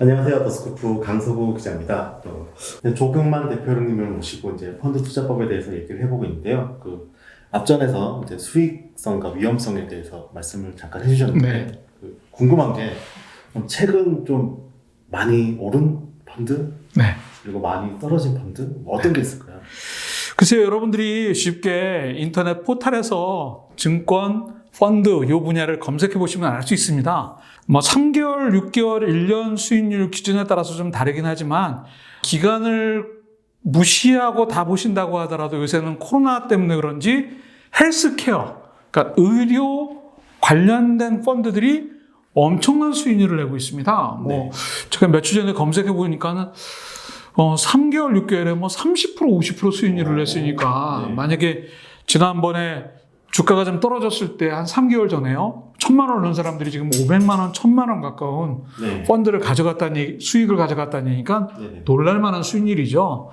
안녕하세요. 더스코프 강서구 기자입니다. 조경만 대표님을 모시고 이제 펀드 투자법에 대해서 얘기를 해보고 있는데요. 앞전에서 이제 수익성과 위험성에 대해서 말씀을 잠깐 해주셨는데 네. 궁금한 게 최근 좀 많이 오른 펀드 네. 그리고 많이 떨어진 펀드 어떤 게 있을까요? 글쎄요, 여러분들이 쉽게 인터넷 포털에서 증권, 펀드 요 분야를 검색해 보시면 알 수 있습니다. 3개월, 6개월, 1년 수익률 기준에 따라서 좀 다르긴 하지만 기간을 무시하고 다 보신다고 하더라도 요새는 코로나 때문에 그런지 헬스케어, 그러니까 의료 관련된 펀드들이 엄청난 수익률을 내고 있습니다. 네. 제가 며칠 전에 검색해 보니까는 3개월, 6개월에 30%, 50% 수익률을 냈으니까 네. 만약에 지난번에 주가가 좀 떨어졌을 때 한 3개월 전에요. 1,000만 원 넣은 사람들이 지금 500만 원, 1,000만 원 가까운 네. 펀드를 수익을 가져갔다는 얘기니까 네네. 놀랄만한 수익률이죠.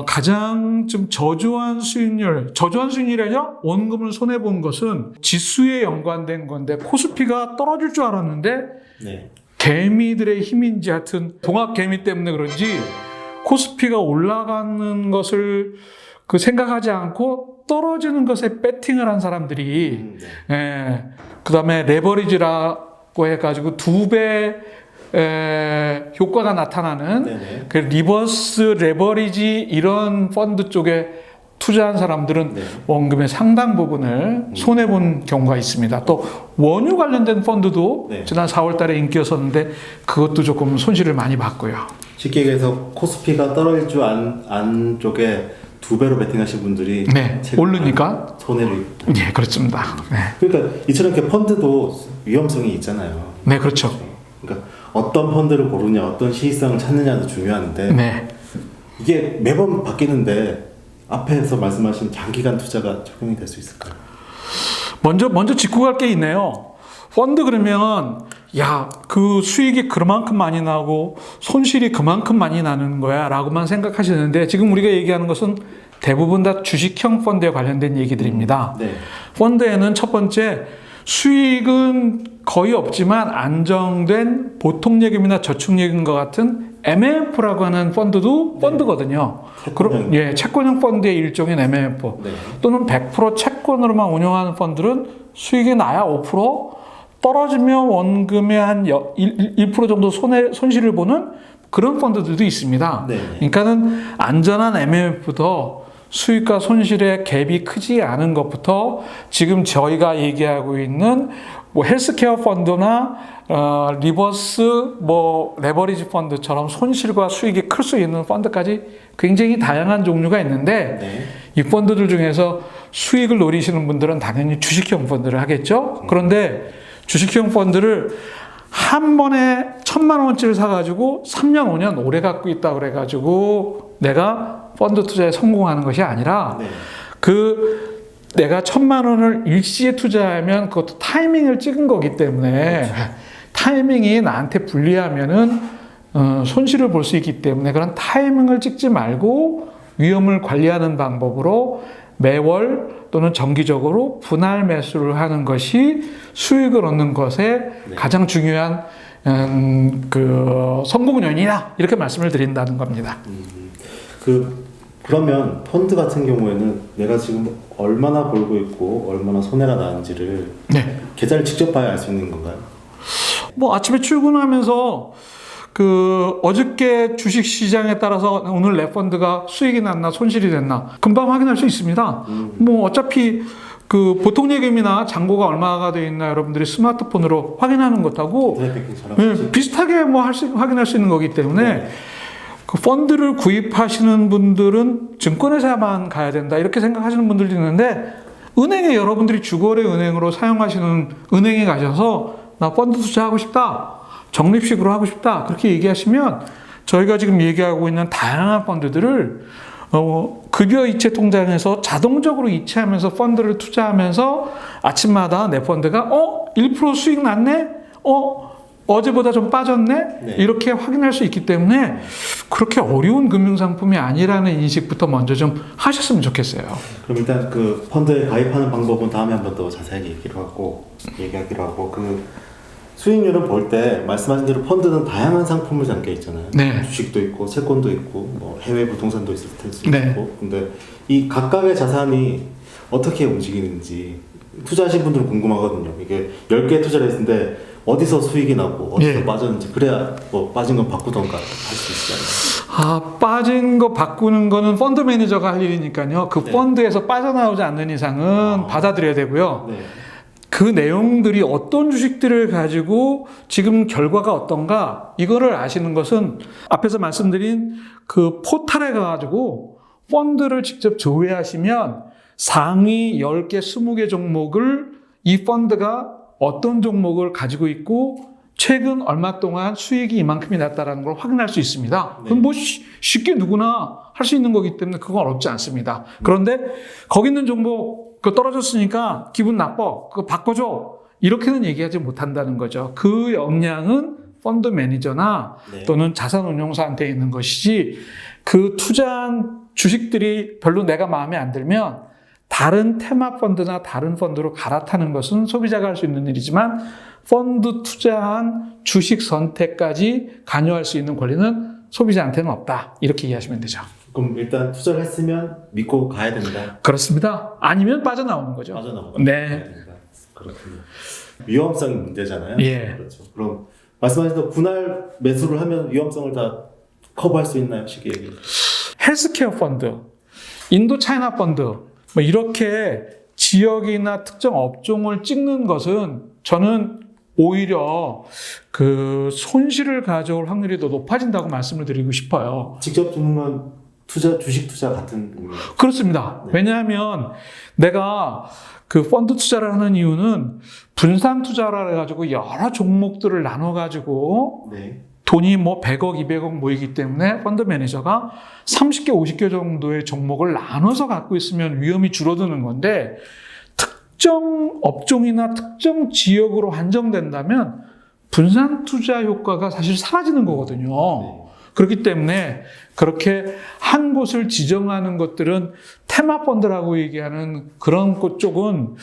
가장 좀 저조한 수익률이라죠? 원금을 손해본 것은 지수에 연관된 건데 코스피가 떨어질 줄 알았는데 네. 개미들의 힘인지 하여튼 동학 개미 때문에 그런지 코스피가 올라가는 것을 생각하지 않고 떨어지는 것에 배팅을 한 사람들이 네. 그 다음에 레버리지라고 해가지고 2배 효과가 나타나는 네네. 그 리버스 레버리지 이런 펀드 쪽에 투자한 사람들은 네. 원금의 상당 부분을 손해본 경우가 있습니다. 또 원유 관련된 펀드도 네. 지난 4월 달에 인기였었는데 그것도 조금 손실을 많이 봤고요. 쉽게 얘기해서 코스피가 떨어질 줄 안 쪽에 2배로 베팅하신 분들이 네, 오르니까 손해를 예, 그렇습니다. 네, 그러니까 이처럼 이렇게 펀드도 위험성이 있잖아요. 네 그렇죠. 그러니까 어떤 펀드를 고르냐, 어떤 시의성을 찾느냐도 중요한데 네. 이게 매번 바뀌는데 앞에서 말씀하신 장기간 투자가 적용이 될 수 있을까요? 먼저 짚고 갈 게 있네요. 펀드 그러면 그 수익이 그만큼 많이 나고 손실이 그만큼 많이 나는 거야 라고만 생각하시는데 지금 우리가 얘기하는 것은 대부분 다 주식형 펀드에 관련된 얘기들입니다. 네. 펀드에는 첫 번째 수익은 거의 없지만 안정된 보통예금이나 저축예금과 같은 MMF라고 하는 펀드도 펀드거든요. 채권형. 채권형 펀드의 일종인 MMF 네. 또는 100% 채권으로만 운영하는 펀드는 수익이 나야 5%, 떨어지면 원금의 한 1% 정도 손실을 보는 그런 펀드들도 있습니다. 네. 그러니까는 안전한 MMF부터 수익과 손실의 갭이 크지 않은 것부터 지금 저희가 얘기하고 있는 헬스케어 펀드나 리버스 레버리지 펀드처럼 손실과 수익이 클 수 있는 펀드까지 굉장히 다양한 종류가 있는데 네. 이 펀드들 중에서 수익을 노리시는 분들은 당연히 주식형 펀드를 하겠죠. 그런데 주식형 펀드를 한 번에 1,000만 원치를 사가지고 3년, 5년 오래 갖고 있다 그래가지고 내가 펀드 투자에 성공하는 것이 아니라 네. 내가 1,000만 원을 일시에 투자하면 그것도 타이밍을 찍은 거기 때문에 그렇죠. 타이밍이 나한테 불리하면은 손실을 볼 수 있기 때문에 그런 타이밍을 찍지 말고 위험을 관리하는 방법으로 매월 또는 정기적으로 분할 매수를 하는 것이 수익을 얻는 것에 네. 가장 중요한 성공 요인이다 이렇게 말씀을 드린다는 겁니다. 그러면 펀드 같은 경우에는 내가 지금 얼마나 벌고 있고 얼마나 손해가 나는지를 네. 계좌를 직접 봐야 알 수 있는 건가요? 아침에 출근하면서 어저께 주식 시장에 따라서 오늘 내 펀드가 수익이 났나 손실이 됐나 금방 확인할 수 있습니다. 어차피 보통 예금이나 잔고가 얼마가 되어 있나 여러분들이 스마트폰으로 확인하는 것하고 트래픽처럼 비슷하게 확인할 수 있는 거기 때문에 네. 그 펀드를 구입하시는 분들은 증권회사만 가야 된다 이렇게 생각하시는 분들도 있는데 은행에 여러분들이 주거래 은행으로 사용하시는 은행에 가셔서 나 펀드 투자하고 싶다 적립식으로 하고 싶다 그렇게 얘기하시면 저희가 지금 얘기하고 있는 다양한 펀드들을 급여 이체 통장에서 자동적으로 이체하면서 펀드를 투자하면서 아침마다 내 펀드가 1% 수익 났네? 어제보다 좀 빠졌네? 네. 이렇게 확인할 수 있기 때문에 그렇게 어려운 금융상품이 아니라는 인식부터 먼저 좀 하셨으면 좋겠어요. 그럼 일단 펀드에 가입하는 방법은 다음에 한 번 더 자세하게 얘기하기로 하고 수익률은 볼 때 말씀하신 대로 펀드는 다양한 상품을 담겨 있잖아요. 네. 주식도 있고 채권도 있고 뭐 해외 부동산도 있을 수 있고. 네. 근데 이 각각의 자산이 어떻게 움직이는지 투자하신 분들은 궁금하거든요. 이게 10개 투자를 했는데 어디서 수익이 나고 어디서 예. 빠졌는지, 그래야 뭐 빠진 건 바꾸던가 할 수 있잖아요. 빠진 거 바꾸는 거는 펀드 매니저가 할 일이니까요. 그 네. 펀드에서 빠져나오지 않는 이상은 받아들여야 되고요. 네. 그 내용들이 어떤 주식들을 가지고 지금 결과가 어떤가 이거를 아시는 것은 앞에서 말씀드린 그 포탈에 가가지고 펀드를 직접 조회하시면 상위 10개, 20개 종목을 이 펀드가 어떤 종목을 가지고 있고 최근 얼마 동안 수익이 이만큼이 났다는 걸 확인할 수 있습니다. 네. 그건 뭐 쉽게 누구나 할 수 있는 거기 때문에 그건 어렵지 않습니다. 그런데 거기 있는 종목 그 떨어졌으니까 기분 나빠, 그거 바꿔줘, 이렇게는 얘기하지 못한다는 거죠. 그 역량은 펀드 매니저나 네. 또는 자산운용사한테 있는 것이지, 그 투자한 주식들이 별로 내가 마음에 안 들면 다른 테마 펀드나 다른 펀드로 갈아타는 것은 소비자가 할 수 있는 일이지만 펀드 투자한 주식 선택까지 관여할 수 있는 권리는 소비자한테는 없다, 이렇게 이해하시면 되죠. 그럼 일단 투자를 했으면 믿고 가야 된다. 그렇습니다. 아니면 빠져나오는 거죠. 빠져나오고 네. 가야 된다. 그렇군요. 위험성 문제잖아요. 예. 그렇죠. 그럼 말씀하신 대로 분할 매수를 하면 위험성을 다 커버할 수 있나요? 쉽게 얘기해. 헬스케어 펀드, 인도 차이나 펀드, 뭐 이렇게 지역이나 특정 업종을 찍는 것은 저는 오히려 그 손실을 가져올 확률이 더 높아진다고 말씀을 드리고 싶어요. 직접 주는 건 주식 투자 같은 의미예요. 그렇습니다. 네. 왜냐하면 내가 그 펀드 투자를 하는 이유는 분산 투자를 해가지고 여러 종목들을 나눠가지고 네. 돈이 뭐 100억, 200억 모이기 때문에 펀드 매니저가 30개, 50개 정도의 종목을 나눠서 갖고 있으면 위험이 줄어드는 건데, 특정 업종이나 특정 지역으로 한정된다면 분산 투자 효과가 사실 사라지는 거거든요. 네. 그렇기 때문에 그렇게 한 곳을 지정하는 것들은 테마 펀드라고 얘기하는 그런 것 쪽은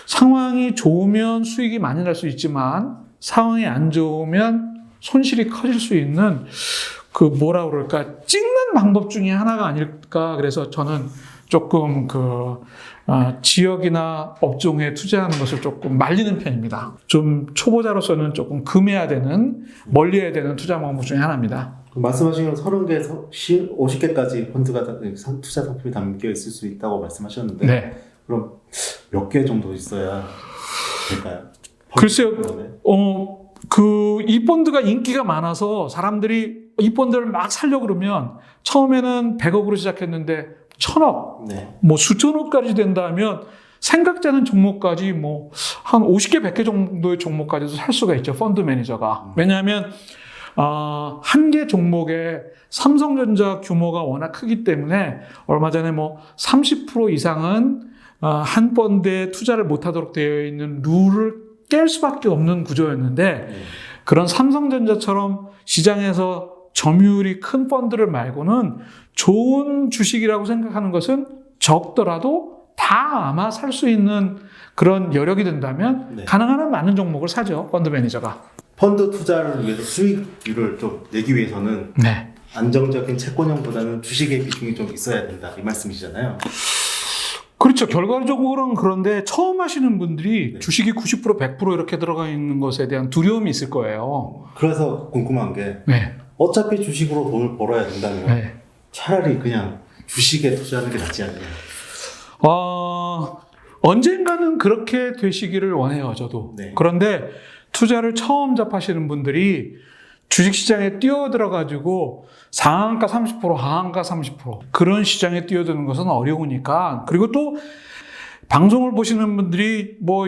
상황이 좋으면 수익이 많이 날 수 있지만 상황이 안 좋으면 손실이 커질 수 있는 그 뭐라 그럴까, 찍는 방법 중에 하나가 아닐까. 그래서 저는 조금 지역이나 업종에 투자하는 것을 조금 말리는 편입니다. 좀 초보자로서는 조금 금해야 되는, 멀리해야 되는 투자 방법 중에 하나입니다. 그럼 말씀하신 30개에서 50개까지 펀드가 투자 상품이 담겨 있을 수 있다고 말씀하셨는데, 네. 그럼 몇 개 정도 있어야 될까요? 글쎄요. 네. 이 펀드가 인기가 많아서 사람들이 이 펀드를 막 사려고 그러면 처음에는 100억으로 시작했는데 1000억, 네. 뭐 수천억까지 된다면 생각지 않은 종목까지 뭐 한 50개, 100개 정도의 종목까지도 살 수가 있죠, 펀드 매니저가. 왜냐하면 한 개 종목에 삼성전자 규모가 워낙 크기 때문에 얼마 전에 뭐 30% 이상은 한 펀드에 투자를 못하도록 되어 있는 룰을 깰 수밖에 없는 구조였는데, 네. 그런 삼성전자처럼 시장에서 점유율이 큰 펀드를 말고는 좋은 주식이라고 생각하는 것은 적더라도 다 아마 살 수 있는 그런 여력이 된다면 네. 가능한 한 많은 종목을 사죠, 펀드 매니저가. 펀드 투자를 위해서 수익률을 좀 내기 위해서는 네. 안정적인 채권형보다는 주식의 비중이 좀 있어야 된다, 이 말씀이시잖아요. 그렇죠. 결과적으로는 그런데 처음 하시는 분들이 네. 주식이 90%, 100% 이렇게 들어가 있는 것에 대한 두려움이 있을 거예요. 그래서 궁금한 게, 네. 어차피 주식으로 돈을 벌어야 된다면 네. 차라리 그냥 주식에 투자하는 게 낫지 않나요? 언젠가는 그렇게 되시기를 원해요, 저도. 네. 그런데 투자를 처음 접하시는 분들이 주식시장에 뛰어들어가지고 상한가 30%, 하한가 30% 그런 시장에 뛰어드는 것은 어려우니까. 그리고 또 방송을 보시는 분들이 뭐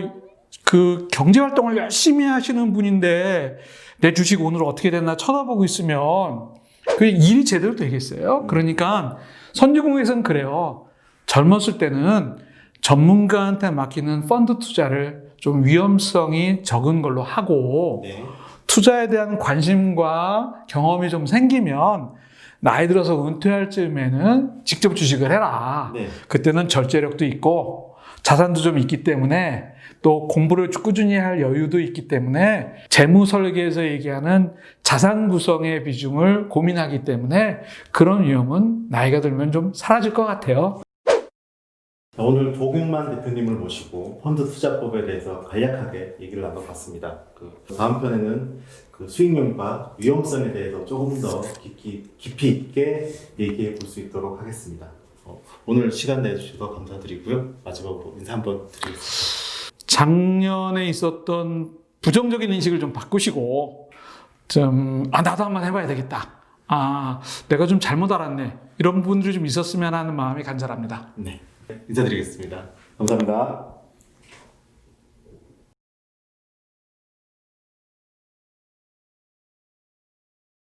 그 경제활동을 열심히 하시는 분인데 내 주식 오늘 어떻게 됐나 쳐다보고 있으면 그 일이 제대로 되겠어요? 그러니까 선주공에서는 그래요. 젊었을 때는 전문가한테 맡기는 펀드 투자를 좀 위험성이 적은 걸로 하고, 네. 투자에 대한 관심과 경험이 좀 생기면 나이 들어서 은퇴할 즈음에는 직접 주식을 해라. 네. 그때는 절제력도 있고 자산도 좀 있기 때문에 또 공부를 꾸준히 할 여유도 있기 때문에 재무 설계에서 얘기하는 자산 구성의 비중을 고민하기 때문에 그런 위험은 나이가 들면 좀 사라질 것 같아요. 오늘 조경만 대표님을 모시고 펀드 투자법에 대해서 간략하게 얘기를 나눠봤습니다. 다음 편에는 수익률과 위험성에 대해서 조금 더 깊이 있게 얘기해 볼 수 있도록 하겠습니다. 오늘 시간 내주셔서 감사드리고요. 마지막으로 인사 한번 드리겠습니다. 작년에 있었던 부정적인 인식을 좀 바꾸시고 나도 한번 해봐야 되겠다. 내가 좀 잘못 알았네. 이런 분들이 좀 있었으면 하는 마음이 간절합니다. 네, 인사드리겠습니다. 감사합니다.